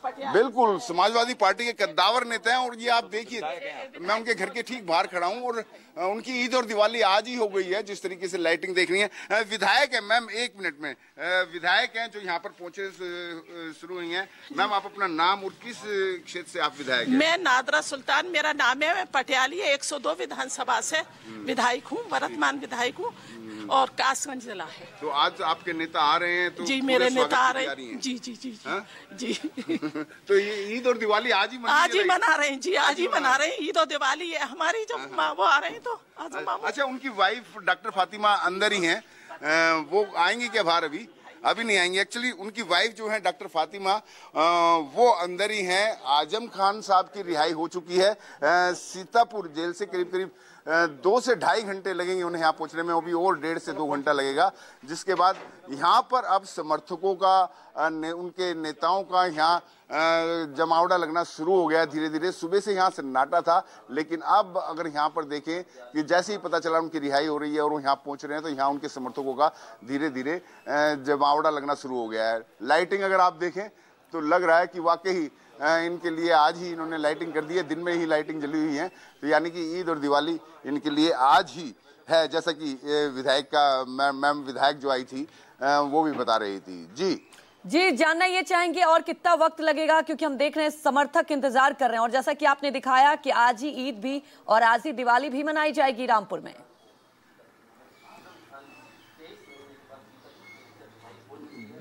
बिल्कुल समाजवादी पार्टी के कद्दावर नेता हैं। और ये आप देखिए, मैं उनके घर के ठीक बाहर खड़ा हूँ और उनकी ईद और दिवाली आज ही हो गई है। जिस तरीके से लाइटिंग देख रही है, विधायक है मैम, एक मिनट में, विधायक हैं जो यहाँ पर पहुंचे शुरू हुई हैं। मैम, आप अपना नाम और किस क्षेत्र से आप विधायक हैं? मैं नादरा सुल्तान मेरा नाम है, मैं पटियाली 102 विधानसभा से विधायक हूँ, वर्तमान विधायक हूँ और कासगंज जिला है। तो आज आपके नेता आ रहे हैं? तो जी, मेरे नेता आ रहे हैं। जी जी जी जी। तो ये ईद और दिवाली आज ही मना रहे हैं जी, आज ही मना रहे हैं ईद और दिवाली है हमारी। जो वो आ रहे हैं तो आज हम। अच्छा, उनकी वाइफ डॉक्टर फातिमा अंदर ही हैं, वो आएंगी क्या बाहर? अभी नहीं आएंगे। एक्चुअली उनकी वाइफ जो है डॉक्टर फातिमा, वो अंदर ही हैं। आजम खान साहब की रिहाई हो चुकी है सीतापुर जेल से। करीब करीब 2 से ढाई घंटे लगेंगे उन्हें यहाँ पहुंचने में, वो भी और 1.5 से 2 घंटा लगेगा। जिसके बाद यहाँ पर अब समर्थकों का, उनके नेताओं का यहाँ जमावड़ा लगना शुरू हो गया धीरे धीरे। सुबह से यहाँ सन्नाटा था, लेकिन अब अगर यहाँ पर देखें कि जैसे ही पता चला उनकी रिहाई हो रही है और वो यहाँ पहुंच रहे हैं, तो यहाँ उनके समर्थकों का धीरे धीरे जमावड़ा लगना शुरू हो गया है। लाइटिंग अगर आप देखें तो लग रहा है कि वाकई इनके लिए आज ही इन्होंने लाइटिंग कर दी है, दिन में ही लाइटिंग जली हुई है। तो यानी कि ईद और दिवाली इनके लिए आज ही है, जैसा कि विधायक का मैम विधायक जो आई थी वो भी बता रही थी। जी, जानना ये चाहेंगे और कितना वक्त लगेगा, क्योंकि हम देख रहे हैं समर्थक इंतजार कर रहे हैं। और जैसा कि आपने दिखाया कि आज ही ईद भी और आज ही दिवाली भी मनाई जाएगी रामपुर में।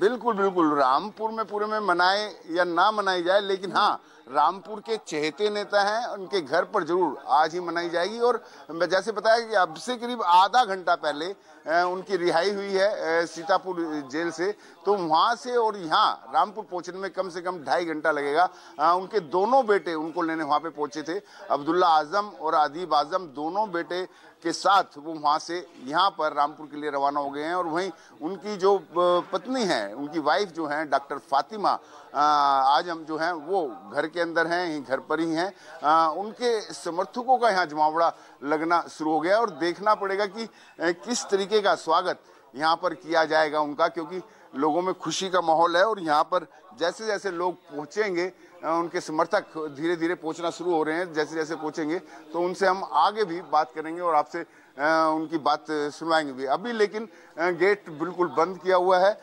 बिल्कुल बिल्कुल, रामपुर में पूरे में मनाए या ना मनाई जाए, लेकिन हाँ, रामपुर के चहेते नेता हैं, उनके घर पर जरूर आज ही मनाई जाएगी। और जैसे बताया कि अब से करीब आधा घंटा पहले उनकी रिहाई हुई है सीतापुर जेल से, तो वहां से और यहाँ रामपुर पहुंचने में कम से कम 2.5 घंटा लगेगा। उनके दोनों बेटे उनको लेने वहां पे पहुंचे थे, अब्दुल्ला आजम और अदीब आजम, दोनों बेटे के साथ वो वहां से यहाँ पर रामपुर के लिए रवाना हो गए हैं। और वहीं उनकी जो पत्नी है, उनकी वाइफ जो है डॉक्टर फातिमा आजम जो हैं, वो घर के अंदर हैं, घर पर ही हैं। उनके समर्थकों का यहाँ जमावड़ा लगना शुरू हो गया और देखना पड़ेगा कि किस तरीके का स्वागत यहाँ पर किया जाएगा उनका, क्योंकि लोगों में खुशी का माहौल है। और यहाँ पर जैसे जैसे लोग पहुँचेंगे, उनके समर्थक धीरे धीरे पहुंचना शुरू हो रहे हैं, जैसे जैसे पहुंचेंगे तो उनसे हम आगे भी बात करेंगे और आपसे उनकी बात सुनवाएंगे भी। अभी लेकिन गेट बिल्कुल बंद किया हुआ है।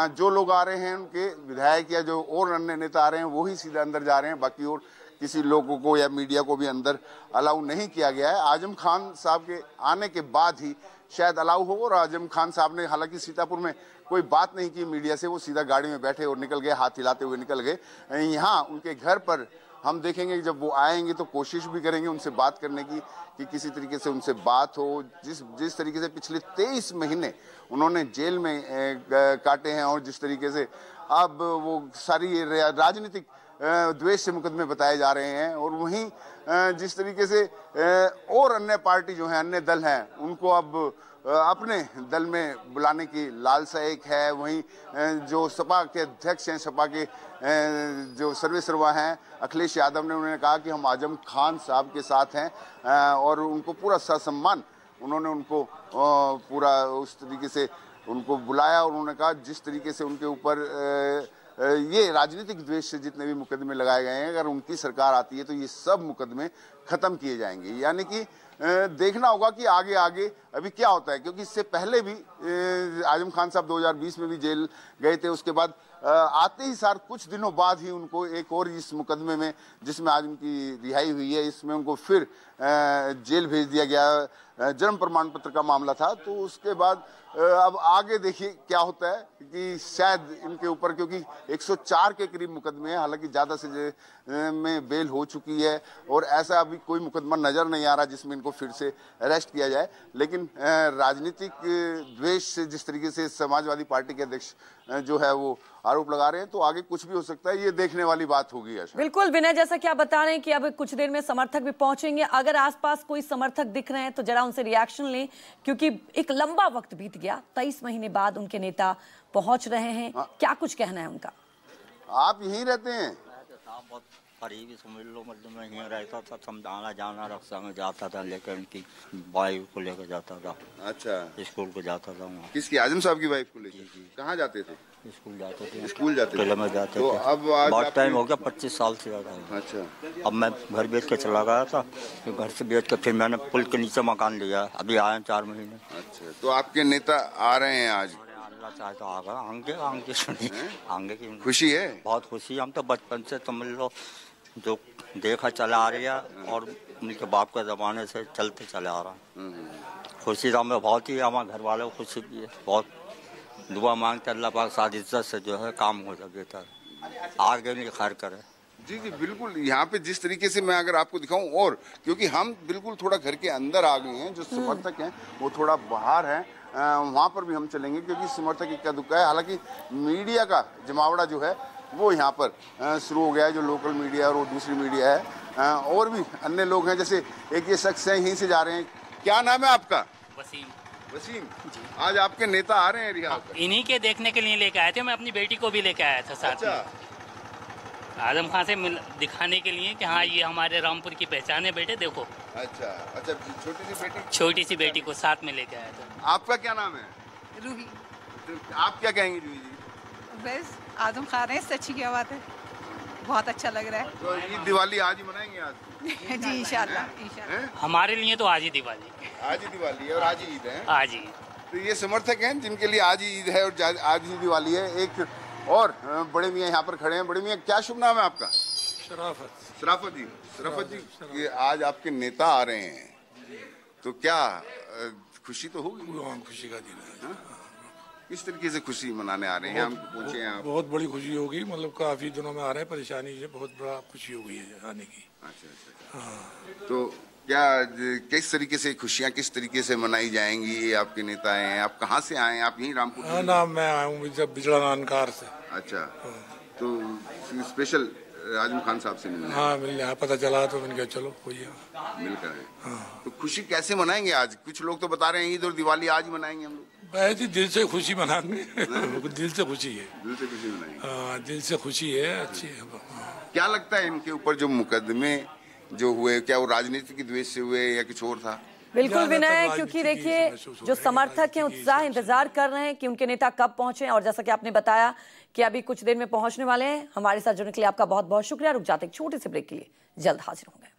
जो लोग आ रहे हैं, उनके विधायक या जो और अन्य नेता आ रहे हैं, वो ही सीधा अंदर जा रहे हैं। बाकी और किसी लोगों को या मीडिया को भी अंदर अलाउ नहीं किया गया है। आजम खान साहब के आने के बाद ही शायद अलाउ हो। और आजम खान साहब ने हालांकि सीतापुर में कोई बात नहीं की मीडिया से, वो सीधा गाड़ी में बैठे और निकल गए, हाथ हिलाते हुए निकल गए। यहाँ उनके घर पर हम देखेंगे कि जब वो आएंगे तो कोशिश भी करेंगे उनसे बात करने की, कि किसी तरीके से उनसे बात हो। जिस तरीके से पिछले 23 महीने उन्होंने जेल में काटे हैं और जिस तरीके से अब वो सारी राजनीतिक द्वेष से मुकदमे बताए जा रहे हैं, और वहीं जिस तरीके से और अन्य पार्टी जो है, अन्य दल हैं, उनको अब अपने दल में बुलाने की लालसा एक है। वहीं जो सपा के अध्यक्ष हैं, सपा के जो सर्वेसर्वा हैं अखिलेश यादव ने, उन्होंने कहा कि हम आजम खान साहब के साथ हैं और उनको पूरा ससम्मान उन्होंने उनको पूरा उस तरीके से उनको बुलाया। और उन्होंने कहा जिस तरीके से उनके ऊपर ये राजनीतिक द्वेष से जितने भी मुकदमे लगाए गए हैं, अगर उनकी सरकार आती है तो ये सब मुकदमे खत्म किए जाएंगे। यानी कि देखना होगा कि आगे आगे अभी क्या होता है, क्योंकि इससे पहले भी आजम खान साहब 2020 में भी जेल गए थे। उसके बाद आते ही सार कुछ दिनों बाद ही उनको एक और इस मुकदमे में, जिसमें आज उनकी रिहाई हुई है, इसमें उनको फिर जेल भेज दिया गया। जन्म प्रमाण पत्र का मामला था। तो उसके बाद अब आगे देखिए क्या होता है, कि शायद इनके ऊपर, क्योंकि 104 के करीब मुकदमे हैं, हालांकि ज्यादा से में बेल हो चुकी है और ऐसा अभी कोई मुकदमा नजर नहीं आ रहा जिसमें इनको फिर से अरेस्ट किया जाए। लेकिन राजनीतिक द्वेष से जिस तरीके से समाजवादी पार्टी के अध्यक्ष जो है वो आरोप लगा रहे हैं, तो आगे कुछ भी हो सकता है, ये देखने वाली बात होगी। बिल्कुल विनय, जैसा कि आप बता रहे हैं कि अब कुछ देर में समर्थक भी पहुंचेंगे। अगर आसपास कोई समर्थक दिख रहे हैं तो जरा उनसे रिएक्शन लें, क्योंकि एक लंबा वक्त बीत गया, 23 महीने बाद उनके नेता पहुंच रहे हैं। क्या कुछ कहना है उनका? आप यहीं रहते हैं? करीबी समझ लो, मतलब मैं यहाँ रहता था, समझाना जाना रक्षा में जाता था, लेकर उनकी वाइफ को लेकर जाता था। अच्छा, स्कूल को जाता था वहाँ। किसकी? आजम साहब की वाइफ को लेकर? कहाँ जाते थे? स्कूल जाते थे। स्कूल जाते थे। में जाते तो थे। अब आज बहुत टाइम हो गया, 25 साल से ज़्यादा। अच्छा, अब मैं घर बेच के चला गया था, तो घर से बेच के फिर मैंने पुल के नीचे मकान लिया, अभी आए 4 महीने। अच्छा, तो आपके नेता आ रहे हैं आज? अल्लाह चाहे तो आगे आगे सुनिए, आगे की खुशी है? बहुत खुशी। हम तो बचपन से समझ लो जो देखा चला आ रही है, और उनके बाप के ज़माने से चलते चले आ रहा है। खुशी तो हमें बहुत ही, हमारे घर वालों को खुशी भी है बहुत। दुआ मांगते अल्लाह पाक साथ इज्जत से जो है काम हो जाए बेहतर, आगे नहीं खैर करे। जी जी बिल्कुल। यहाँ पे जिस तरीके से मैं अगर आपको दिखाऊं, और क्योंकि हम बिल्कुल थोड़ा घर के अंदर आ गए हैं, जो समर्थक हैं वो थोड़ा बाहर हैं, वहाँ पर भी हम चलेंगे क्योंकि समर्थक इक्का दुक्का है। हालांकि मीडिया का जमावड़ा जो है वो यहाँ पर शुरू हो गया है, जो लोकल मीडिया और वो दूसरी मीडिया है, और भी अन्य लोग हैं, जैसे एक ये शख्स है, यहीं से जा रहे हैं। क्या नाम है आपका? वसीम। वसीम जी, आज आपके नेता आ रहे हैं रियाद? इन्हीं के देखने के लिए लेके आए थे, मैं अपनी बेटी को भी लेके आया था साथ में। आजम खान से दिखाने के लिए कि हाँ ये हमारे रामपुर की पहचान है बेटे, देखो। अच्छा अच्छा, छोटी सी बेटी? छोटी सी बेटी को साथ में लेके आया था। आपका क्या नाम है? रूही। तो आप क्या कहेंगे रूही जी? बस आजम खान है, सच्ची क्या बात है, बहुत अच्छा लग रहा है। तो ईद दिवाली आज ही मनाएंगे? आज जी इंशाल्लाह इंशाल्लाह। हमारे लिए तो आज ही दिवाली। आज ही दिवाली है और आज ही ईद है? आज ही। तो ये समर्थक हैं जिनके लिए आज ही ईद है और आज ही दिवाली है। एक और बड़े मियाँ यहाँ पर खड़े हैं। बड़े मियाँ, क्या शुभ नाम है आपका? शराफत। शराफत जी। शराफत जी, ये आज आपके नेता आ रहे हैं, तो क्या खुशी तो होगी? खुशी का दिन है। किस तरीके से खुशी मनाने आ रहे हैं? हम पूछे हैं आप। बहुत बड़ी खुशी होगी, मतलब काफी दिनों में आ रहे हैं, परेशानी से बहुत बड़ा खुशी हो गई है आने की। अच्छा। हाँ। तो क्या किस तरीके से खुशियाँ किस तरीके से मनाई जाएंगी? आपके नेता हैं, आप कहाँ से आए हैं? आप यहीं रामपुर? हाँ ना, मैं आया हूँ बिजड़ा नानकार से। अच्छा, तो स्पेशल आजम खान साहब से मिलना? हाँ मिलने आया, पता चला तो मैंने कहा चलो कोई मिलकर है। हाँ। तो खुशी कैसे मनाएंगे आज? कुछ लोग तो बता रहे हैं ईद और दिवाली आज ही मनाएंगे हम लोग। बहुत ही दिल से खुशी मनाएंगे। दिल से खुशी है। दिल से खुशी मनाएंगे। हाँ दिल से खुशी है, अच्छी है। क्या लगता है इनके ऊपर जो मुकदमे जो हुए, क्या वो राजनीति की द्वेष से हुए या कुछ और था? बिल्कुल विनय, क्योंकि देखिए जो समर्थक हैं उत्साह इंतजार कर रहे हैं कि उनके नेता कब पहुंचे, और जैसा कि आपने बताया कि अभी कुछ देर में पहुंचने वाले हैं। हमारे साथ जुड़ने के लिए आपका बहुत बहुत शुक्रिया। रुक जाते एक छोटे से ब्रेक के लिए, जल्द हाजिर होंगे।